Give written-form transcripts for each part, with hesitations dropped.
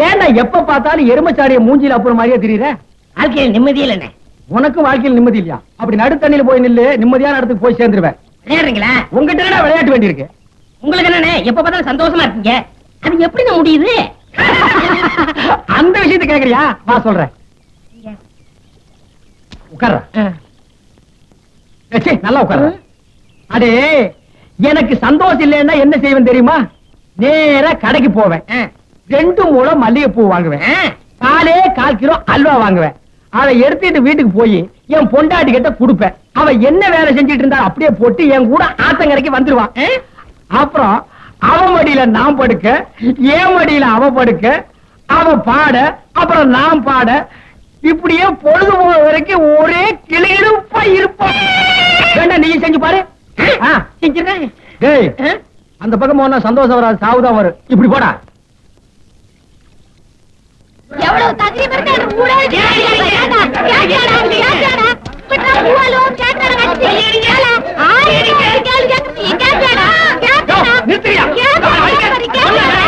ஏன்னா எப்ப பார்த்தாலும் எருமச்சாடிய மூஞ்சில அப்புறம் மாதிரியே தெரியுற. வாழ்க்கையில் நிம்மதி இல்ல. உனக்கும் வாழ்க்கையில் நிம்மதி இல்லையா? அப்படி நடுத்தண்ணில போய் நில்லு, நிம்மதியான இடத்துக்கு போய் சேர்ந்துருவேன். விளையாடுறீங்களா? உங்ககிட்ட விளையாட்டு வேண்டி இருக்கு. உங்களுக்கு என்னண்ணே எப்ப பார்த்தாலும் சந்தோஷமா இருக்கீங்க, அது எப்படிங்க முடியுது? அந்த விஷயத்தை கேக்குறியா? வா சொல்றேன். உட்கார்ற. நல்லா உட்கார்ற. அடே, எனக்கு சந்தோஷம் இல்லைன்னா என்ன செய்வேன் தெரியுமா? நேரா கடைக்கு போவேன், 2 முழம் மல்லிகைப்பூ வாங்குவேன், 4 கிலோ அல்வா வாங்குவேன். அதை எடுத்துட்டு வீட்டுக்கு போய் என் பொண்டாட்டி கிட்ட கொடுப்பேன். அவ என்ன வேலை செஞ்சிட்டு இருந்தா அப்படியே போட்டு என் கூட ஆத்தங்கரைக்கு வந்துருவான். அப்புறம் அவ மடியில நான் படுக்க, என் மடியில அவ படுக்க, அவ பாட, அப்புறம் நான் பாட, இப்படியே பொழுது போற வரைக்கும் ஒரே கிளியிருப்பா இருப்போம். வேண்டாம், நீ செஞ்சு பாரு. செஞ்சிருக்கேன். டேய், அந்த பக்கம் போனா சந்தோஷம் வராது, சாவுதான் வரும். இப்படி போடா. எவ்வளவு தகுதி பெருக்க ஊரே கேட்டாடா கேட்டாடா பட்டா பூவாலோ கேட்டாடா கட்டி கேளா ஆயிரம் கேளு கேட்டாடா கேட்டாடா நிறுத்தியா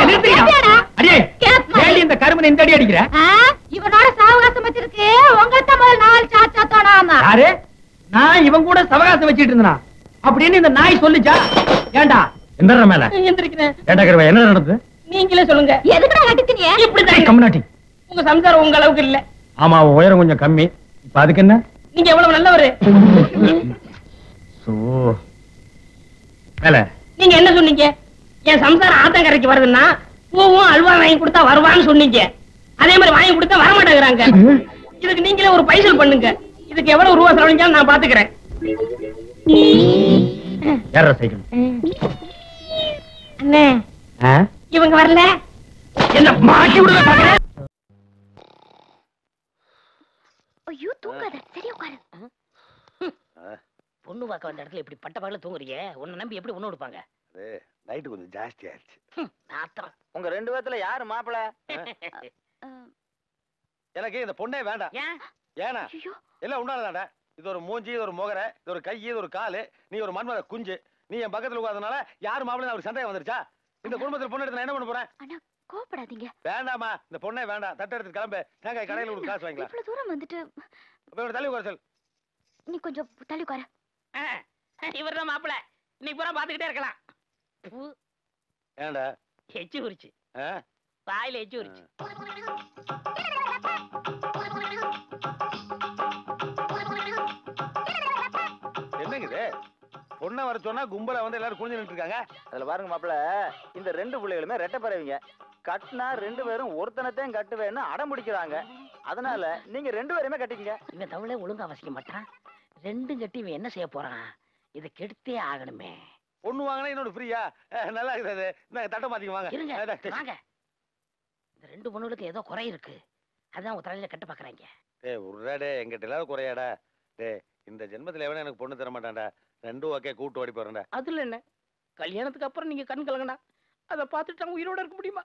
நிறுத்தியா அடே ஏண்டி இந்த கருமனை இந்த அடி அடிக்குற? இவனோட சாவகாசம் வச்சிருக்கு, உங்கள்ட்ட முதல் 4 சாச்சா தோணாமா. யாரு? நான் இவன் கூட சவகாசம் வச்சிட்டு இருந்தனா அப்படின்னு இந்த நாய் சொல்லுச்சா? ஏண்டா எந்தற மேல எந்திரிக்கிறேன். ஏண்டா கருவா, என்ன நடந்துது? நீங்களே சொல்லுங்க. எதுக்குடா கட்டிட்டீங்க? இப்படிதான் கம்னாட்டி. உங்க சம்சாரம் உங்க அளவுக்கு இல்ல. ஆமா, உயரம் கொஞ்சம் கம்மி. இப்ப அதுக்கு என்ன? நீங்க எவ்வளவு நல்லவரு. நீங்க என்ன சொன்னீங்க? என் சம்சாரம் ஆத்தங்கரைக்கு வருதுன்னா பூவும் அல்வா வாங்கி கொடுத்தா வருவான்னு சொன்னீங்க. அதே மாதிரி வாங்கி கொடுத்தா வர மாட்டேங்கிறாங்க. இதுக்கு நீங்களே ஒரு பைசல் பண்ணுங்க. இதுக்கு எவ்வளவு ரூபா செலவழிஞ்சாலும் நான் பாத்துக்கிறேன். அண்ணே, இவங்க வரல. என்ன மாட்டி விடுங்க பாக்குறேன். ஐயோ, தூங்காத, சரி உட்காரு. பொண்ணு பார்க்க வந்த இடத்துல இப்படி பட்ட பகல தூங்குறீங்க. உன்னை நம்பி எப்படி ஒண்ணு கொடுப்பாங்க? நைட்டு கொஞ்சம் ஜாஸ்தி ஆயிடுச்சு. உங்க 2 பேத்துல யாரு மாப்பிள? எனக்கு இந்த பொண்ணே வேண்டாம். ஏனா எல்லாம் உண்டானதாடா. இது ஒரு மூஞ்சி, இது ஒரு முகர, இது ஒரு கை, இது ஒரு காலு, நீ ஒரு மன்மத குஞ்சு. நீ என் பக்கத்துல உட்கார்ந்தனால யாரு மாப்பிள அவருக்கு சந்தேகம் வந்துருச்சா? இந்த குடும்பத்துல பொண்ணு எடுத்து நான் என்ன பண்ண போறேன்? அண்ணா, கோபப்படாதீங்க. வேண்டாமா, இந்த பொண்ணே வேண்டாம். தட்ட எடுத்து கிளம்பு. தேங்காய் கடையில ஒரு காசு வாங்கிக்கலாம். இவ்வளவு தூரம் வந்துட்டு அப்ப தள்ளி உட்கார சொல். நீ கொஞ்சம் தள்ளி உட்காரு. இவர்தான் மாப்பிள. இன்னைக்கு பூரா பாத்துக்கிட்டே இருக்கலாம். ஏண்டா எச்சு உரிச்சு வாயில எச்சு உரிச்சு. என்னங்குது? பொண்ணை வர சொன்னா கும்பல வந்து எல்லாரும் குனிஞ்சு நின்று இருக்காங்க. அதுல பாருங்க மாப்பிள, இந்த 2 பிள்ளைகளுமே ரெட்டை பறவைங்க. கட்டினா 2 பேரும் ஒருத்தனத்தையும் கட்டுவேன்னு அடம் பிடிக்கிறாங்க. அதனால நீங்க 2 பேருமே கட்டிக்கங்க. இவன் தமிழே ஒழுங்கா வசிக்க மாட்டான். 2 கட்டி இவன் என்ன செய்ய போறான்? இதை கெடுத்தே ஆகணுமே. பொண்ணு வாங்கினா இன்னொரு ஃப்ரீயா? நல்லா இருக்குது. தட்ட மாத்திக்க வாங்க. வாங்க. இந்த 2 பொண்ணுகளுக்கு ஏதோ குறை இருக்கு. அதான் உங்க தலையில கட்ட பாக்குறாங்க. டேய் உருடே, எங்கிட்ட எல்லாரும் குறையாடா. டேய், இந்த ஜென்மத்துல எவனும் எனக்கு பொண்ணு தர மாட்டான்டா. 2 ஓகே கூட்டு ஓடி போறேன்டா. அதுல என்ன? கல்யாணத்துக்கு அப்புறம் நீங்க கண் கலங்கனா அதை பார்த்துட்டு அவங்க உயிரோட இருக்க முடியுமா?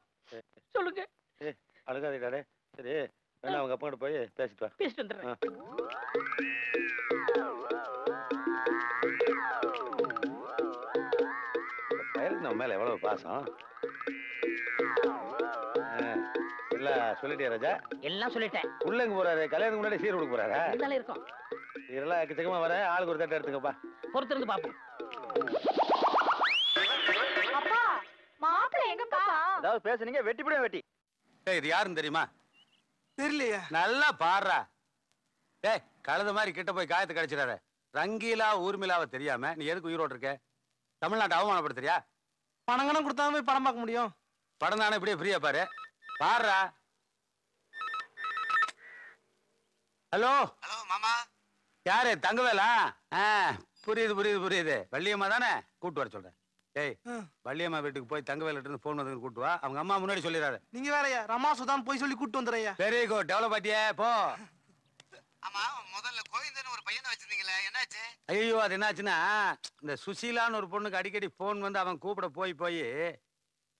சொல்லுங்க. அழுகாதீடாடே. சரி, வேணா அவங்க அப்பா கிட்ட போய் பேசிட்டு வா. பேசிட்டு வந்துடுறேன். பையனுக்கு நம்ம மேல எவ்வளவு பாசம். இல்ல சொல்லிட்டியா ராஜா? எல்லாம் சொல்லிட்டேன். உள்ள எங்க போறாரு? கல்யாணத்துக்கு முன்னாடி சீர் கொடுக்க போறாரா? இருந்தாலும் இருக்கும். இதெல்லாம் எக்கச்சக்கமா வர ஆளுக்கு ஒரு தட்டை எடுத்துக்கப்பா. பொறுத்திருந்து பாப்போம். அப்பா, மாப்பிள்ளை எங்கப்பா? ஏதாவது பேசுனீங்க வெட்டிப்படியா வெட்டி. டேய், இது யாருன்னு தெரியுமா? தெரியலையா? நல்லா பாடுறா. டேய், கழுத மாதிரி கிட்ட போய் காயத்தை கடிச்சிடாத. ரங்கீலா ஊர்மிளாவை தெரியாம நீ எதுக்கு உயிரோடு இருக்க? தமிழ்நாட்டை அவமானப்படுத்துறியா? பணங்கனம் கொடுத்தாலும் போய் படம் பார்க்க முடியும். படம் தானே இப்படியே ஃப்ரீயா பாரு. பாடுறா. ஹலோ ஹலோ மாமா. யாரு? தங்கவேலா? புரியுது புரியுது புரியுது. வள்ளியம்மா தானே? கூட்டு வர சொல்றேன். டேய், வள்ளியம்மா வீட்டுக்கு போய் தங்கவேலிட்ட இருந்து போன் வந்து கூட்டு வா. அவங்க அம்மா முன்னாடி சொல்லிடாத. நீங்க வேறயா ரமா சுதான் போய் சொல்லி கூட்டு வந்துறையா. வெரி குட், டெவலப் ஆட்டியே போ. ஆமா, முதல்ல கோவிந்தன் ஒரு பையனை வச்சிருந்தீங்களே, என்னாச்சு? ஐயோ, அது என்னாச்சுன்னா, இந்த சுசீலான்னு ஒரு பொண்ணுக்கு அடிக்கடி போன் வந்து அவன் கூப்பிட போய் போய்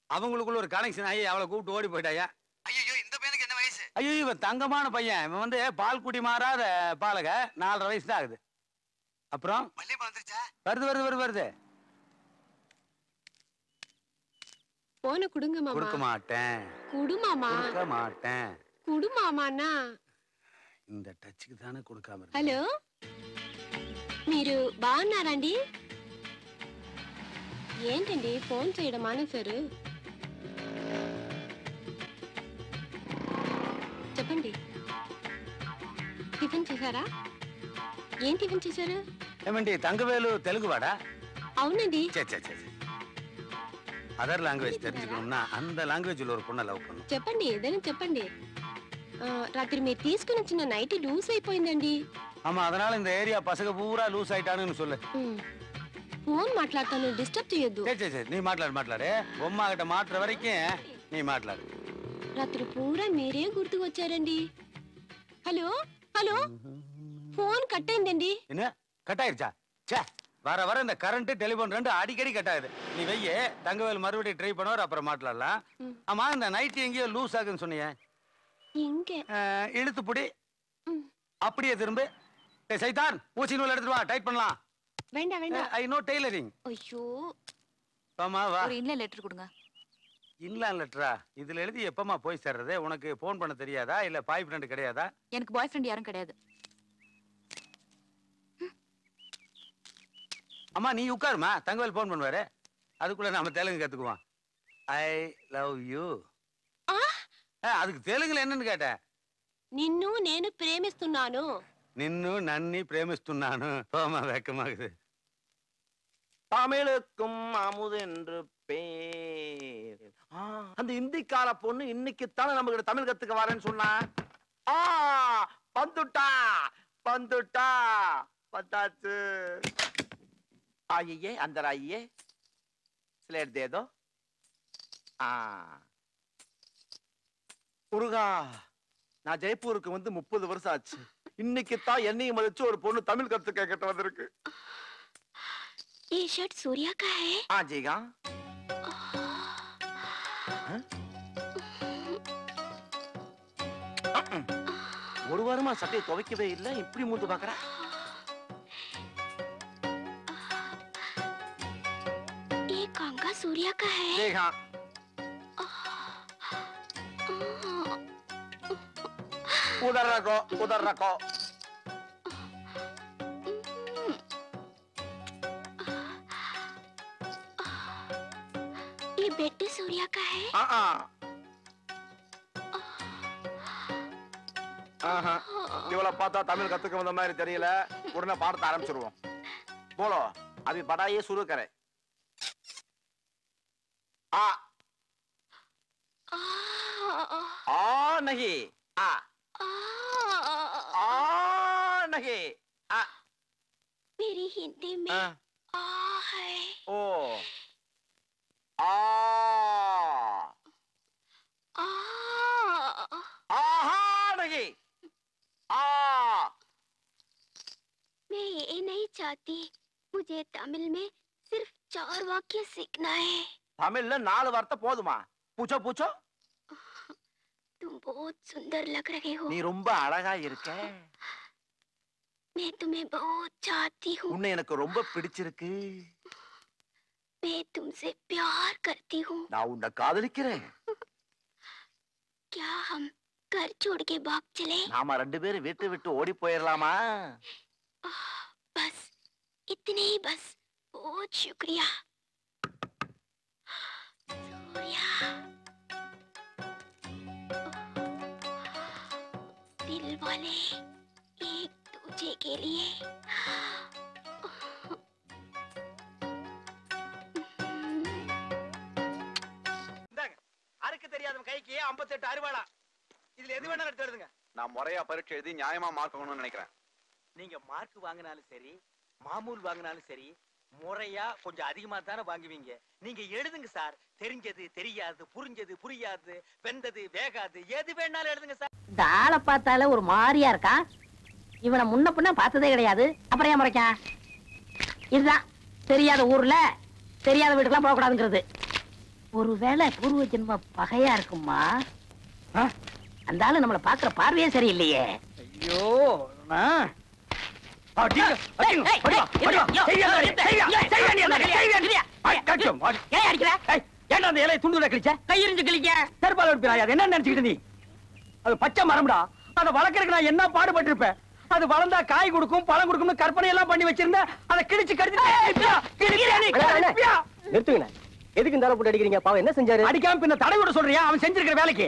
அவங்களுக்குள்ள ஒரு கனெக்ஷன் ஆகி அவளை கூப்பிட்டு ஓடி போயிட்டாயா. ஐயோ, இந்த பையனுக்கு என்ன வயசு? ஐயோ, இவன் தங்கமான பையன். இவன் வந்து பால் குடி மாறாத பாலக. 4.5 வயசு தான் ஆகுது. அப்புறம் மல்லிகை வந்துருச்சா? வருது வருது வருது வருது. போன குடுங்க மாமா. கொடுக்க மாட்டேன். குடு மாமா. கொடுக்க மாட்டேன். குடு மாமானா. இந்த டச்சுக்கு தானே கொடுக்காம. హలో మీరు బాగున్నారండి? ఏంటండి ఫోన్ చేయడం మానేశారు? చెప్పండి. టిఫిన్ చేశారా? ఏం టిఫిన్ చేశారు? ఏమండి తంగవేలు తెలుగు వాడా? అవునండి. அதர் லாங்குவேஜ் தெரிஞ்சுக்கணும்னா அந்த லாங்குவேஜ்ல ஒரு பொண்ணை லவ் பண்ணணும். చెప్పండి ఏదైనా చెప్పండి. రాత్రి మీరు తీసుకుని వచ్చిన నైట్ లూస్ అయిపోయిందండి. ஆமா அதனால இந்த ஏரியா பசங்க பூரா லூஸ் ஆயிட்டானுன்னு சொல்லு. ఫోన్ మాట్లాడతాను డిస్టర్బ్ చేయొద్దు. సరే నీ మాట్లాడు బొమ్మ గట మాట్ల వరకే నీ మాట్లాడు. రాత్రి పూరా మీరే గుర్తుకు వచ్చారండి. హలో హలో ఫోన్ కట్ అయిందండి. என்ன கட் ஆயிருச்சா? ச்சே வர வர இந்த கரண்ட் டெலிபோன் ரெண்டு அடிக்கடி கட் ஆகுது. நீ வெய்யே தங்கவேல் மறுபடியும் ட்ரை பண்ணுவார் அப்புறம் மாட்டலாம். ஆமா இந்த நைட் எங்கேயோ லூஸ் ஆகுன்னு சொன்னீங்க. எங்க? இழுத்து புடி அப்படியே திரும்ப. சைதான் ஊசி நூல் எடுத்துட்டு வா டைட் பண்ணலாம். வேண்டாம் வேண்டாம். I know tailoring. ஐயோ வாமா வா. ஒரு இன்லைன் லெட்டர் கொடுங்க. இன்லைன் லெட்டரா? இதுல எழுதி எப்பமா போய் சேர்றது? உனக்கு போன் பண்ண தெரியாதா இல்ல பாய் ஃப்ரெண்ட் கிடையாதா? எனக்கு பாய் ஃப்ரெண்ட் யாரும் கிடையாது. அம்மா நீ உட்காருமா தங்கவேல் போன் பண்ணுவாரு. அதுக்குள்ள நாம தெலுங்கு கத்துக்குவோம். I love you. அதுக்கு தெலுங்குல என்னன்னு கேட்ட? నిన్ను నేను ప్రేమిస్తున్నాను. నిన్ను నన్ని ప్రేమిస్తున్నాను. போமா வெக்கமாகுது. தமிழுக்கும் அமுதென்று பேர். அந்த இந்திக்கார பொண்ணு இன்னைக்குத்தானே நம்ம கிட்ட தமிழ் கத்துக்க வரேன்னு சொன்னா. வந்துட்டா வந்துட்டா பத்தாச்சு. आइए अंदर आइए. स्लेट दे दो. முருகா நான் ஜெய்ப்பூருக்கு வந்து 30 வருஷம் ஆச்சு. இன்னைக்கு தான் என்னையும் மதிச்சு ஒரு பொண்ணு தமிழ் கத்து கேட்க வந்திருக்கு. ये शर्ट सूर्या का है? हाँ जी हाँ. ஒரு வாரமா சட்டையை துவைக்கவே இல்லை. இப்படி மூந்து பாக்குற. ये कांगा सूर्या का है? देखा. उधर रखो उधर रखो. ये बेड सूर्या का है? இவளை பார்த்தா தமிழ் கத்துக்க வந்த மாதிரி தெரியல. உடனே பாடத்தை ஆரம்பிச்சிருவோம். போலோ अभी पढ़ाई शुरू करें. आ नहीं आ नहीं आ. मेरी हिंदी में आ है. ओ नहीं मैं ये नहीं चाहती. मुझे तमिल में सिर्फ 4 वाक्य सीखना है. तमिल 4 वार्ता போதுமா? पूछो पूछो. तुम बहुत सुंदर लग रहे हो. நீ ரொம்ப அழகா இருக்க. मैं तुम्हें बहुत चाहती हूँ. உன்னை எனக்கு ரொம்ப பிடிச்சிருக்கு. मैं तुमसे प्यार करती हूँ. நான் உன்னை காதலிக்கிறேன். क्या हम घर छोड़ के भाग चले? நாம ரெண்டு பேரும் வீட்டை விட்டு ஓடி போயிடலாமா? बस इतने ही बस. बहुत शुक्रिया. सूर्या दिल वाले एक दूजे के लिए. அறுக்கு தெரியாத கைக்கு 58 அறுவாளா. இதுல எது வேணாலும் எடுத்து எழுதுங்க. நான் முறையா பரீட்சை எழுதி நியாயமா மார்க் வாங்கணும்னு நினைக்கிறேன். நீங்க மார்க் வாங்கினாலும் சரி மாமூல் வாங்கினாலும் சரி முறையா கொஞ்சம் அதிகமா தானே வாங்குவீங்க. நீங்க எழுதுங்க சார். தெரிஞ்சது தெரியாது, புரிஞ்சது புரியாது, வெந்தது வேகாது, எது வேணாலும் எழுதுங்க சார். இந்த ஆளை பார்த்தால ஒரு மாதிரியா இருக்கா. இவனை முன்ன பின்ன பார்த்ததே கிடையாது. அப்புறம் ஏன் முறைக்கான்? இதுதான் தெரியாத ஊர்ல தெரியாத வீட்டுக்கெல்லாம் போகக்கூடாதுங்கிறது. ஒருவேளை பூர்வ ஜென்ம பகையா இருக்குமா? அந்த ஆளு நம்மளை பாக்குற பார்வையே சரியில்லையே. ஐயோ ஏன்டா அந்த இலையை துண்டு கிழிச்ச? கையெறிஞ்சு கிழிக்க. செருப்பால எடுப்பியா? என்ன நினைச்சுக்கிட்டு நீ? அது பச்சை மரம்டா. அதை வளர்க்கறதுக்கு நான் என்ன பாடுபட்டு இருப்பேன். அது வளர்ந்தா காய் கொடுக்கும், பழம் கொடுக்கும்னு கற்பனை எல்லாம் பண்ணி வச்சிருந்தேன். அதை கிழிச்சு நிறுத்துங்க. எதுக்கு இந்த போட்டு அடிக்கிறீங்க? பாவம் என்ன செஞ்சாரு? அடிக்காம பின்ன தடை விட சொல்றியா? அவன் செஞ்சிருக்கிற வேலைக்கு.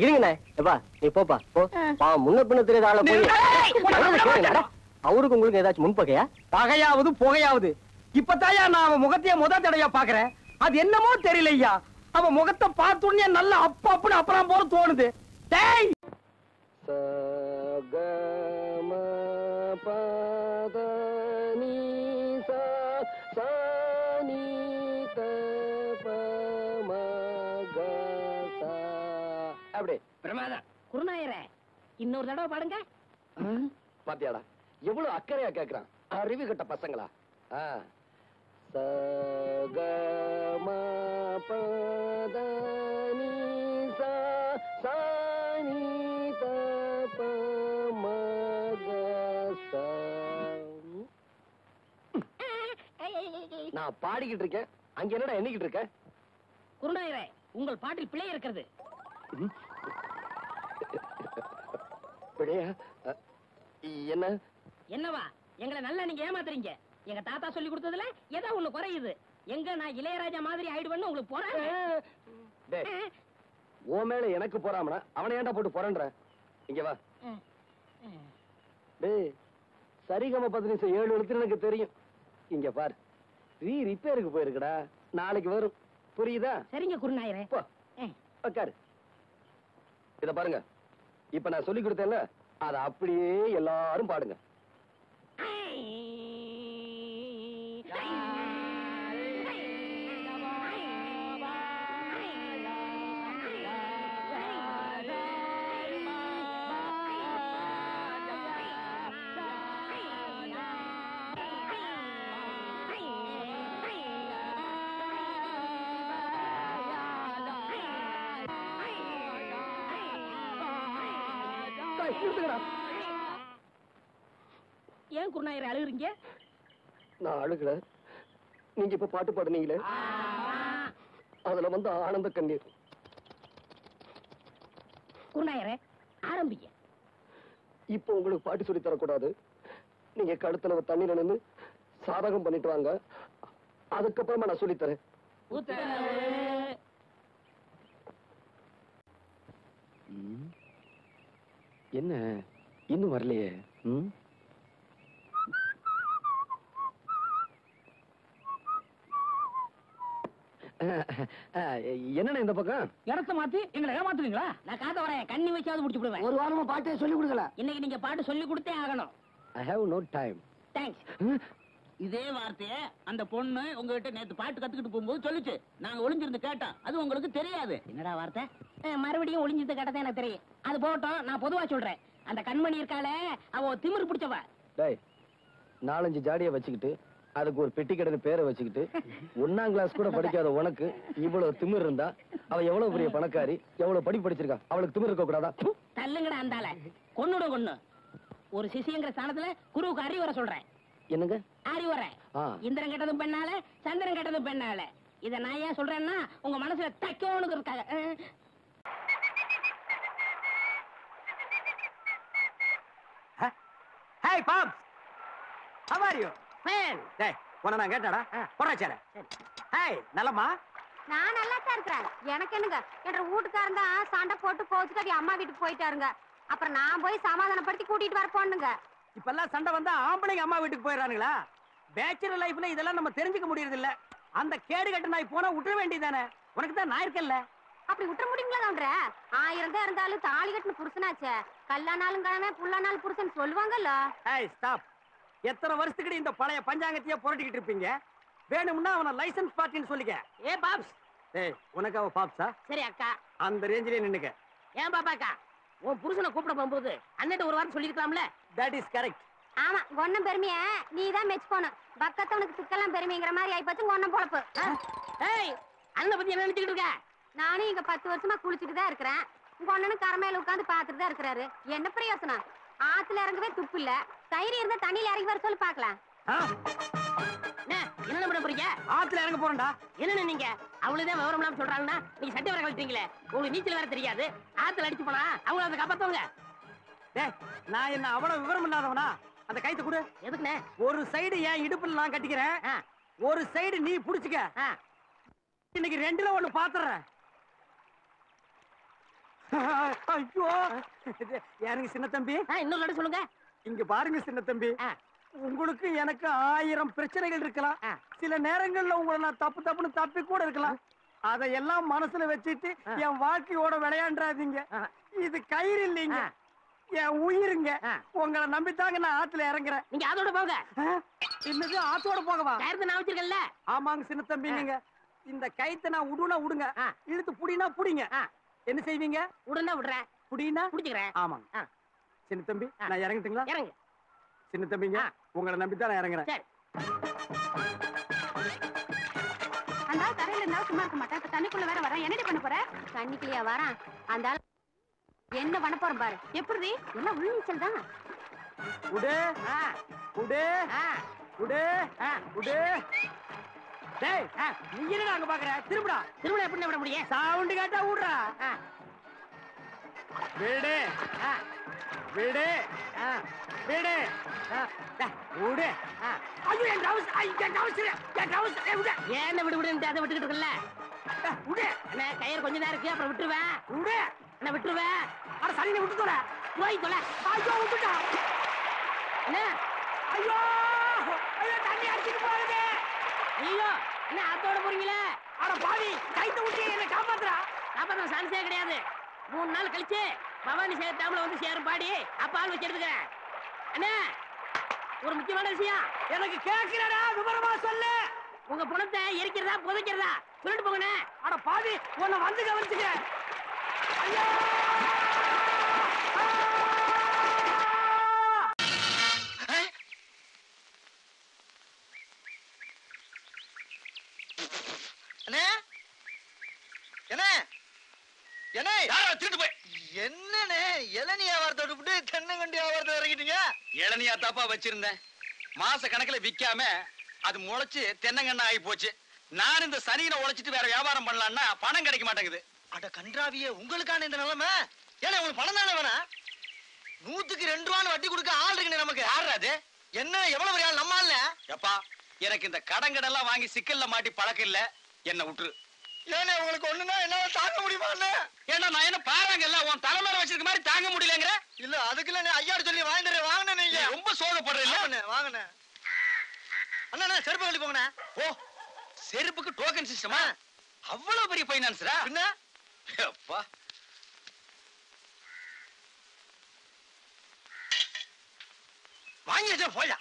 இருங்கண்ணே. எப்பா நீ போப்பா போ. பாவம் முன்ன பின்ன தெரியாத ஆள போய் அவருக்கு உங்களுக்கு ஏதாச்சும் முன்பகையா? பகையாவது புகையாவது இப்பதாயா நான் அவன் முகத்தையே முதல் தடையா பாக்குறேன். அது என்னமோ தெரியலையா, அவன் முகத்தை பார்த்துடனே நல்லா அப்ப அப்படின்னு அப்புறம் போல தோணுது. டேய் அப்படி பிரமாதம். குருநாயரே இன்னொரு தடவை பாடுங்க. பாத்தியாடா எவ்வளவு அக்கறையா கேக்குறான். அறிவு கட்ட பசங்களா. நான் பாடிக்கிட்டு இருக்கேன், அங்க என்னடா எண்ணிக்கிட்டு இருக்க? குருநாயரே உங்கள் பாட்டில் பிழை இருக்கிறது. பிழையா? என்ன என்னவா? எங்களை நல்லா நீங்க ஏமாத்துறீங்க. எங்க தாத்தா சொல்லி கொடுத்ததுல ஏதோ ஒண்ணு குறையுது. எங்க நான் இளையராஜா மாதிரி ஆயிடுவேன்னு உங்களுக்கு போறாங்க. ஓ மேல எனக்கு போறாமனா அவனை ஏன்டா போட்டு போறன்ற? இங்க வா. டேய் சரிகம 17 எழுத்து எனக்கு தெரியும். இங்க பாரு, ரிப்பேருக்கு போயிருக்குடா, நாளைக்கு வரும். புரியுதா? சரிங்க குருநாயரே. உட்காரு. இத பாருங்க, இப்ப நான் சொல்லி கொடுத்தேன்ல, அத அப்படியே எல்லாரும் பாடுங்க. ஏன் குருநாயரே அழுகுறீங்க? நான் அழுகல, நீங்க இப்ப பாட்டு பாடுனீங்களே அதுல வந்து ஆனந்த கண்ணீர். குருநாயரே ஆரம்பிங்க. இப்ப உங்களுக்கு பாட்டு சொல்லி தரக்கூடாது. நீங்க கழுத்துல தண்ணியில நின்னு சாதகம் பண்ணிட்டு வாங்க, அதுக்கப்புறமா நான் சொல்லி தரேன். என்ன இன்னும் வரலையே? என்ன இந்த பக்கம் இடத்த மாத்தி எங்களை ஏமாத்துவீங்களா? நான் காத்த வரேன், கண்ணி வச்சாவது முடிச்சு விடுவேன். ஒரு வாரமா பாட்டே சொல்லி கொடுக்கல. இன்னைக்கு நீங்க பாட்டு சொல்லி கொடுத்தே ஆகணும். I have no time. Thanks. இதே வார்த்தைய அந்த பொண்ணு உங்ககிட்ட நேத்து பாட்டு கத்துக்கிட்டு போகும்போது சொல்லுச்சு. நாங்க ஒளிஞ்சிருந்து கேட்டோம், அது உங்களுக்கு தெரியாது. என்னடா வார்த்தை? மறுபடியும் ஒளிஞ்சிருந்து கேட்டதே எனக்கு தெரியும். அது போட்டோம், நான் பொதுவா சொல்றேன். அந்த கண்மணி இருக்காளே, அவ திமிரு பிடிச்சவ. டேய் 4-5 ஜாடியை வச்சுக்கிட்டு அதுக்கு ஒரு பெட்டி கடை பேரை வச்சுக்கிட்டு 1ஆம் கிளாஸ் கூட படிக்காத உனக்கு இவ்வளவு திமிர் இருந்தா அவ எவ்வளவு பெரிய பணக்காரி, எவ்வளவு படி படிச்சிருக்கா, அவளுக்கு திமிர் இருக்க கூடாதா? தள்ளுங்கடா அந்தால. கொன்னுட கொன்னு. ஒரு சிசிங்கிற ஸ்தானத்துல குருவுக்கு அறிவுரை சொல்றேன். என்னங்க அறிவுரை? இந்திரன் கெட்டதும் பெண்ணால, சந்திரன் கெட்டதும் பெண்ணால. இத நான் ஏன் சொல்றேன்னா உங்க மனசுல தைக்கோனுக்கு இருக்காங்க. Hey pops, how are you? Man. டேய் உன்னை நான் கேட்டாடா, போறாச்சே. ஹேய் நல்லம்மா. நான் நல்லா தான் இருக்கிறேன். எனக்கு என்னங்க, என்ற வீட்டுக்காரங்க தான் சண்டை போட்டு கோச்சுக்காட்டி அம்மா வீட்டுக்கு போயிட்டாருங்க. அப்புறம் நான் போய் சமாதானப்படுத்தி கூட்டிட்டு வர போனுங்க. இப்பெல்லாம் சண்டை வந்தா ஆம்பளைங்க அம்மா வீட்டுக்கு போயிடறானுங்களா? பேச்சுலர் லைஃப்ல இதெல்லாம் நம்ம தெரிஞ்சுக்க முடியறது இல்ல. அந்த கேடு கட்ட நாய் போனா விட்டுற வேண்டியதானே? உனக்கு தான் நான் இருக்கேன்ல. அப்படி விட்டுற முடியுங்களா? கவுண்டர 1000 தான் இருந்தாலும் தாலி கட்டின புருஷனாச்சே. கல்லானாலும் கிழமை புல்லானாலும் புருஷன் சொல்லுவாங்கல்ல. ஏய் ஸ்டாப். எத்தனை வருஷத்துக்கு இந்த பழைய பஞ்சாங்கத்தையே புரட்டிக்கிட்டு இருப்பீங்க? வேணும்னா அவனை லைசன்ஸ் பார்ட்டின்னு சொல்லிக்க. ஏ பாப்ஸ். ஏய் உனக்கு அவ பாப்ஸா? சரி அக்கா. அந்த ரேஞ்சிலே நின்னுக்க. ஏன் பாப்பாக்கா? உன் புருஷனை கூப்பிட போகும்போது அண்ணன் ஒரு வாரம் சொல்லிருக்கலாம்ல. That is correct. ஆமா, கொன்னம் பெருமைய நீ தான் மெச்சுக்கணும். பக்கத்தவனுக்கு துக்கலாம் பெருமைங்கிற மாதிரி ஆயிப்போச்சு கொன்னம் பொழப்பு. ஏய் அண்ணனை பத்தி என்ன நினைச்சுக்கிட்டு இருக்க? நானும் இங்க 10 வருஷமா குளிச்சுட்டு தான் இருக்கிறேன். உங்க அண்ணனும் கரமையில உட்காந்து பாத்துட்டு தான் இருக்கிறாரு. என்ன பிரயோசனம்? ஆத்துல இறங்கவே துப்பு இல்ல. தயிர் இருந்தா தண்ணியில இறங்கி வர சொல்லி பாக்கலாம். என்ன பண்ண போறீங்க? ஆத்துல இறங்க போறேன்டா. என்னன்னு நீங்க அவ்வளவுதான் விவரம் இல்லாம சொல்றாங்கன்னா நீங்க சட்டை வர கழட்டீங்களே, உங்களுக்கு நீச்சல் வேற தெரியாது. ஆத்துல அடிச்சு போனா அவங்கள அதை காப்பாத்துவாங்க. டேய், நான் என்ன அவ்வளவு விவரம் இல்லாதவனா? அந்த கைத்தை கொடு. எதுக்குண்ணே? ஒரு சைடு என் இடுப்புல நான் கட்டிக்கிறேன், ஒரு சைடு நீ புடிச்சுக்க. இன்னைக்கு ரெண்டுல ஒண்ணு பாத்துறேன். ஐயோ, யாருங்க சின்ன தம்பி? இன்னொரு இடம் சொல்லுங்க. இங்க பாருங்க சின்ன தம்பி, உங்களுக்கு எனக்கு 1000 பிரச்சனைகள் இருக்கலாம். சில நேரங்கள்ல உங்களை நான் தப்புன்னு தப்பி கூட இருக்கலாம். அதையெல்லாம் மனசுல வச்சுட்டு என் வாழ்க்கையோட விளையாண்டாதீங்க. இது கயிறு இல்லைங்க, என் உயிருங்க. உங்களை நம்பித்தாங்க நான் ஆத்துல இறங்குறேன். நீங்க அதோட போங்க. இன்னது ஆத்தோட போகவா? கயிறு நான் வச்சிருக்கேன்ல. ஆமாங்க சின்ன தம்பி, நீங்க இந்த கயித்தை நான் விடுனா விடுங்க, இழுத்து புடினா புடிங்க. என்ன செய்வீங்க? உடனே விடுறேன், புடினா புடிச்சுக்கிறேன். ஆமாங்க சின்ன தம்பி, நான் இறங்கட்டுங்களா? இறங்க சின்ன தம்பிங்க, உங்களை நம்பித்தான் நான் இறங்குறேன். சரி. அந்த ஆள் தரையில இருந்தா சும்மா இருக்க மாட்டேன். தண்ணிக்குள்ள வேற வரேன். என்னடி பண்ண போற? தண்ணிக்குள்ளயா வரான் அந்த ஆள்? என்ன பண்ண போறேன் பாரு. எப்படி எல்லாம் உள்நீச்சல் தான். உடே உடே உடே உடே. டேய், நீ என்னடா அங்க பாக்குற? திரும்புடா. திரும்ப எப்படி விட முடியும்? சவுண்ட் கேட்டா விடுறா. வீடு வீடு வீடு விடு. ஐயோ, என் டவுஸ், என் டவுஸ், என் டவுஸ். ஏன் விடு விடுன்னு அதை விட்டுக்கிட்டு இருக்கல? விடு. அண்ணே, கயிறு கொஞ்ச நேரம் இருக்கு, அப்புறம் விட்டுருவேன். விடு. என்ன விட்டுருவேன்? அட சரி, விட்டு தொலை. போய் தொலை. ஐயோ, விட்டுட்டா. என்ன? ஐயோ ஐயோ, தண்ணி அடிச்சிட்டு போகுது. ஐயோ, என்ன ஆத்தோட போறீங்களே? அட பாவி, கைத்த விட்டு என்ன காப்பாத்துறா. காப்பாத்த சான்ஸே கிடையாது. 3 நாள் கழிச்சு பவானி சேர்த்தாமல வந்து சேரும் பாடி, அப்ப ஆள் வச்சு எடுத்துக்கிறேன். அண்ணே, ஒரு முக்கியமான விஷயம். எனக்கு கேட்கிறடா, விவரமா சொல்லு. உங்க பணத்தை எரிக்கிறதா புதைக்கிறதா சொல்லிட்டு போங்கண்ணே. அட பாவி, உன்னை வந்து கவனிச்சுக்க. ஐயோ, என்னன்னு இளநீ வியாபாரத்தை விட்டு தென்னங்கண்டி வியாபாரத்தை இறங்கிட்டீங்க? இளநியா தாப்பா வச்சிருந்தேன். மாச கணக்குல விக்காம அது முளைச்சு தென்னங்கண்ணா ஆகி போச்சு. நான் இந்த சனியில உழைச்சிட்டு வேற வியாபாரம் பண்ணலாம்னா பணம் கிடைக்க மாட்டேங்குது. அட கன்றாவியே, உங்களுக்கான இந்த நிலைமை. ஏன்னா உங்களுக்கு பணம் தானே வேணா? 100க்கு 2 ரூபான்னு வட்டி கொடுக்க ஆள் இருக்கு நமக்கு. யாரு அது? என்ன எவ்வளவு பெரிய ஆள்? நம்ம ஆள்ல. எப்பா, எனக்கு இந்த கடங்கடெல்லாம் வாங்கி சிக்கல்ல மாட்டி பழக்கம் இல்ல, என்ன விட்டுரு. ஏன்னா உங்களுக்கு ஒண்ணுன்னா என்னால தாங்க முடியுமா? ஏன்னா நான் என்ன பாருங்கல்ல, உன் தலைமையில வச்சிருக்க மாதிரி தாங்க முடியலங்கிற. இல்ல அதுக்குள்ள ஐயாடு சொல்லி வாங்கிடுறேன். வாங்கினேன். நீங்க ரொம்ப சோகப்படுறீங்க. வாங்கினேன். அண்ணா செருப்பு கழட்டி போங்கண்ணே. ஓ, செருப்புக்கு டோக்கன் சிஸ்டமா? அவ்வளவு பெரிய பைனான்ஸரா? என்ன அப்பா, வாங்கி வச்சா போயா.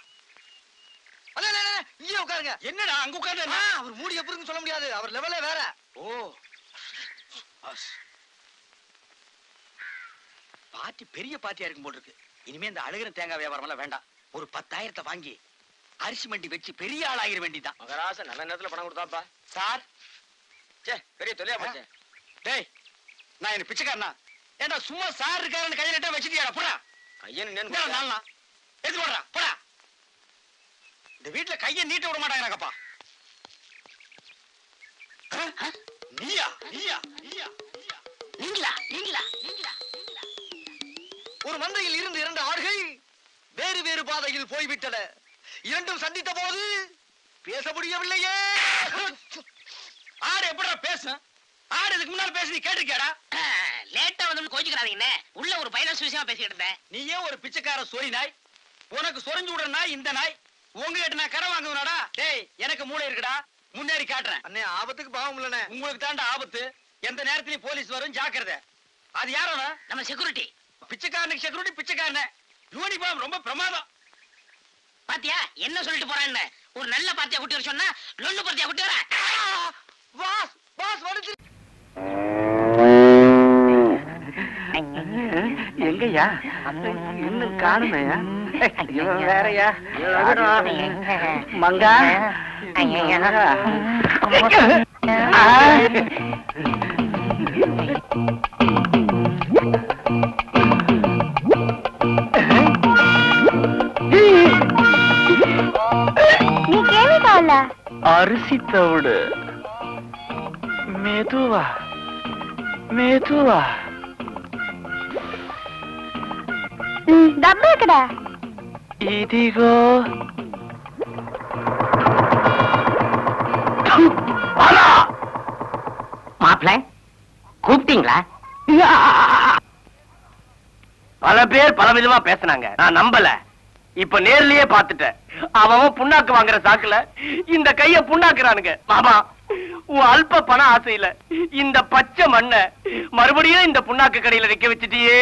இங்கே உட்காருங்க. என்னடா அங்க உட்கார்ந்து? அவர் மூடி எப்படி சொல்ல முடியாது, அவர் லெவலே வேற. ஓ, பார்ட்டி பெரிய பார்ட்டியா இருக்கும் போல இருக்கு. இனிமே இந்த அழுகிற தேங்காய் வியாபாரம் எல்லாம் வேண்டாம். ஒரு 10,000 வாங்கி அரிசி மண்டி வச்சு பெரிய ஆளாகிற வேண்டிதான். மகராசன் நல்ல நேரத்துல பணம் கொடுத்தாப்பா. சார், சே பெரிய தொல்லையா போச்சு. டேய், நான் என்ன பிச்சைக்காரனா? ஏண்டா சும்மா சார் இருக்காருன்னு கையில நட்டா வச்சிட்டியாடா? போடா. கையன் நாளா எது போடுறா? போடா. இந்த வீட்டுல கையை நீட்ட விட மாட்டாங்கப்பா. நீயா நீயா நீயா நீங்களா நீங்களா நீங்களா? ஒரு மந்தையில் இருந்து 2 ஆடுகள் வேறு வேறு பாதையில் போய்விட்டன. இரண்டும் சந்தித்த போது பேச முடியவில்லையே. ஆடு எப்படா பேசும்? ஆடு இதுக்கு முன்னால பேசி நீ கேட்டிருக்கியாடா? லேட்டா வந்து கோச்சுக்கிறாதீங்கண்ணே. உள்ள ஒரு பைனான்ஸ் விஷயமா பேசிக்கிட்டு இருந்தேன். நீ ஏன் ஒரு பிச்சைக்கார சொறி நாய்? உனக்கு சொரிஞ்சு விடுற நாய் இந்த நாய். உங்ககிட்ட நான் கரை வாங்குவனாடா? டேய், எனக்கு மூளை இருக்குடா, முன்னேறி காட்டுறேன். அண்ணே, ஆபத்துக்கு பாவம் இல்லனே. உங்களுக்கு தாண்டா ஆபத்து. எந்த நேரத்திலயும் போலீஸ் வரும், ஜாக்கிரதை. அது யாரோட? நம்ம செக்யூரிட்டி. பிச்சைக்காரனுக்கு செக்யூரிட்டி பிச்சைக்காரன. யூனிஃபார்ம் ரொம்ப பிரமாதம். பாத்தியா என்ன சொல்லிட்டு போறான்னு? ஒரு நல்ல பார்ட்டியா கூட்டி வர சொன்னா லொல்லு பார்ட்டியா கூட்டி வர. பாஸ் பாஸ் வந்து எங்கய்யா? இன்னும் காணுமையா? வேறயா? மங்கா நீ கேள்வி கால தவிடா? அரிசி தவிடு. மெதுவா மெதுவா. டப்பா கடா. இதிகோ. மாப்பிள்ள கூப்பிட்டீங்களா? பல பேர் பல விதமா பேசினாங்க, நான் நம்பல. இப்ப நேர்லயே பாத்துட்டேன். அவன் புண்ணாக்கு வாங்குற சாக்குல இந்த கைய புண்ணாக்குறானுங்க. மாமா, உன் அல்ப பண ஆசையில இந்த பச்சை மண்ண மறுபடியும் இந்த புண்ணாக்கு கடையில வைக்க வச்சிட்டியே.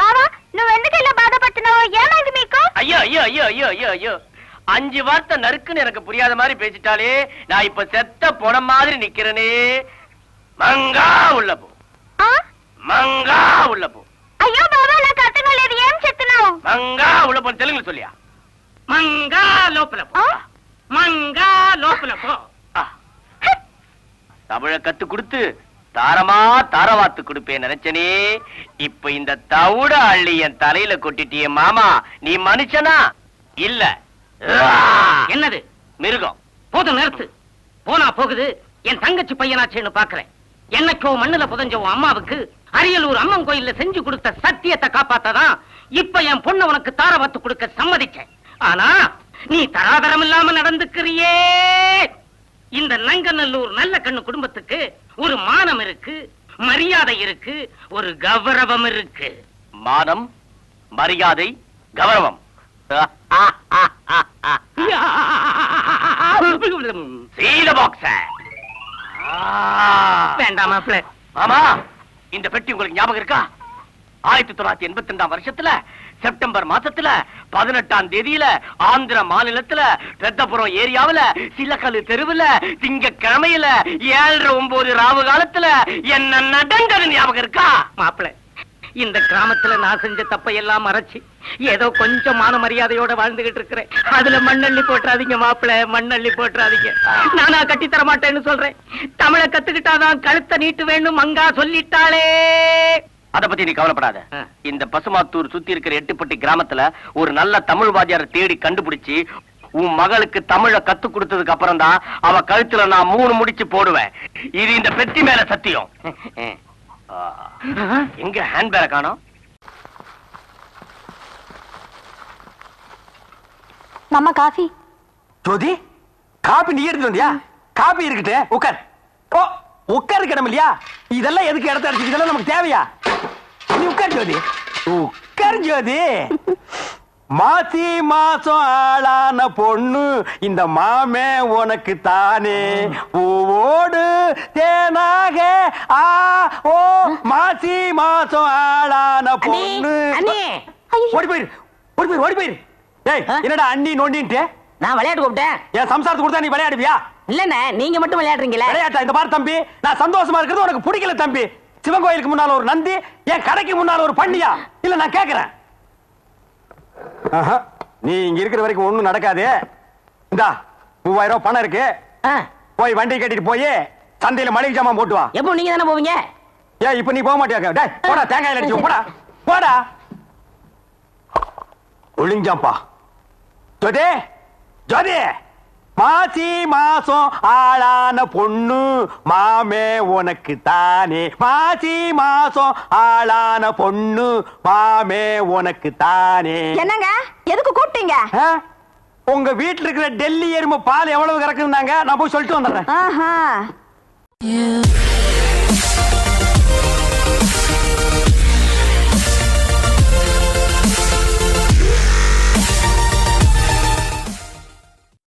బావా నువ్వు ఎందుకు ఇలా బాధపడుతున్నావు? ఏమైంది మీకు? ஐயோ ஐயோ ஐயோ ஐயோ ஐயோ ஐயோ, 5 வார்த்தை நறுக்குன்னு எனக்கு புரியாத மாதிரி பேசிட்டாலே. நான் இப்ப செத்த போன மாதிரி நிக்கிறனே. மங்கா உள்ள போ, மங்கா உள்ள போ. అయ్యో బావా నాకు అర్థం కాలేదు, ఏం చెప్తున్నావు? மங்கா உள்ள போ. தெலுங்குல சொல்லியா? மங்கா லோப்பல போ, மங்கா லோப்பல போ. தமிழ கத்து கொடுத்து தாரமா தாரவாத்து கொடுப்பேன் நினைச்சனே. இப்ப இந்த தவிட அள்ளி என் தலையில கொட்டிட்டிய மாமா. நீ மனுஷனா இல்ல என்னது மிருகம்? போதும் நிறுத்து. போனா போகுது, என் தங்கச்சி பையனாச்சேன்னு பாக்குறேன். என்னைக்கோ மண்ணுல புதஞ்ச உன் அம்மாவுக்கு அரியலூர் அம்மன் கோயில்ல செஞ்சு கொடுத்த சத்தியத்தை காப்பாத்ததான் இப்ப என் பொண்ணு உனக்கு தாரவாத்து கொடுக்க சம்மதிச்சேன். ஆனா நீ தராதரம் இல்லாம நடந்துக்கிறியே. இந்த நங்கநல்லூர் நல்ல கண்ணு குடும்பத்துக்கு ஒரு மானம் இருக்கு, மரியாதை இருக்கு, ஒரு கௌரவம் இருக்கு. மானம், மரியாதை, கௌரவம். வேண்டாம் மாப்பிள்ள. மாமா, இந்த பெட்டி உங்களுக்கு ஞாபகம் இருக்கா? 1982 வருஷத்துல செப்டம்பர் மாசத்துல 18ஆம் தேதியில ஆந்திர மாநிலத்துல பெத்தபுரம் ஏரியாவுல சிலக்கல்லு தெருவுல திங்கக்கிழமையில 7:09 ராவு காலத்துல என்ன நடந்தது ஞாபகம் இருக்கா? மாப்பிள்ள, இந்த கிராமத்துல நான் செஞ்ச தப்பை எல்லாம் மறைச்சு ஏதோ கொஞ்சம் மான மரியாதையோட வாழ்ந்துகிட்டு இருக்கிறேன். அதுல மண்ணள்ளி போட்டுறாதீங்க மாப்பிள்ள, மண்ணள்ளி போட்டுறாதீங்க. நானா கட்டி தர மாட்டேன்னு சொல்றேன். தமிழ கத்துக்கிட்டாதான் கழுத்தை நீட்டு வேணும் மங்கா சொல்லிட்டாளே. அத பத்தி நீ கவலைப்படாத. இந்த பசுமாத்தூர் சுத்தி இருக்கிற எட்டுப்பட்டி கிராமத்துல ஒரு நல்ல தமிழ் வாத்தியாரை தேடி கண்டுபிடிச்சு உன் மகளுக்கு தமிழ கத்து கொடுத்ததுக்கு அப்புறம் தான் அவ கழுத்துல நான் 3 முடிச்சு போடுவேன். இது இந்த பெட்டி மேல சத்தியம். எங்க ஹேண்ட்பேக் காணோம்? மாமா காஃபி. ஜோதி, காபி நீ எடுத்து வந்தியா? காபி இருக்கட்டே, உட்கார். ஓ, உட்காருக்கு இடம் இல்லையா? இதெல்லாம் எதுக்கு இடத்த அடிச்சு? இதெல்லாம் நமக்கு தேவையா? நீ உட்கார் ஜோதி, உட்கார் ஜோதி. மாசி மாசம் ஆளான பொண்ணு இந்த மாமே உனக்கு தானே. பூவோடு தேனாக ஆ ஓ மாசி மாசம் ஆளான பொண்ணு. ஓடி போயிரு, ஓடி போயிரு, ஓடி போயிரு. ஏய், என்னடா அண்ணி நோண்டின்ட்டு? நான் விளையாட்டு கூப்பிட்டேன். என் சம்சாரத்துக்கு கொடுத்தா நீ விளையாடுவியா? இல்லண்ணே, நீங்க மட்டும் விளையாடுறீங்களா? விளையாட்டா? இந்த பாரு தம்பி, நான் சந்தோஷமா இருக்கிறது உனக்கு பிடிக்கல தம்பி. சிவன் கோயிலுக்கு முன்னால ஒரு நந்தி, என் கடைக்கு முன்னால ஒரு பண்ணியா? இல்ல நான் கேக்குறேன். நீ இங்க இருக்கிற வரைக்கும் ஒண்ணும் நடக்காது. இந்தா 3000 ரூபாய் பணம் இருக்கு. போய் வண்டி கட்டிட்டு போய் சந்தையில மளிகை ஜாமான் போட்டு வா. எப்போ நீங்க தானே போவீங்க? ஏன் இப்ப நீ போக மாட்டியா? டேய் போடா, தேங்காய் அடிச்சு போடா, போடா. ஒளிஞ்சாம்பா. ஜோதி, ஜோதி, மாசி மாசம் ஆளான பொண்ணு மாமே உனக்கு தானே. மாசி மாசம் ஆளான பொண்ணு மாமே உனக்கு தானே. என்னங்க, எதுக்கு கூப்பிட்டீங்க? உங்க வீட்டுல இருக்கிற டெல்லி எருமை பால் எவ்வளவு கறக்குன்னாங்க, நான் போய் சொல்லிட்டு வந்துடுறேன்.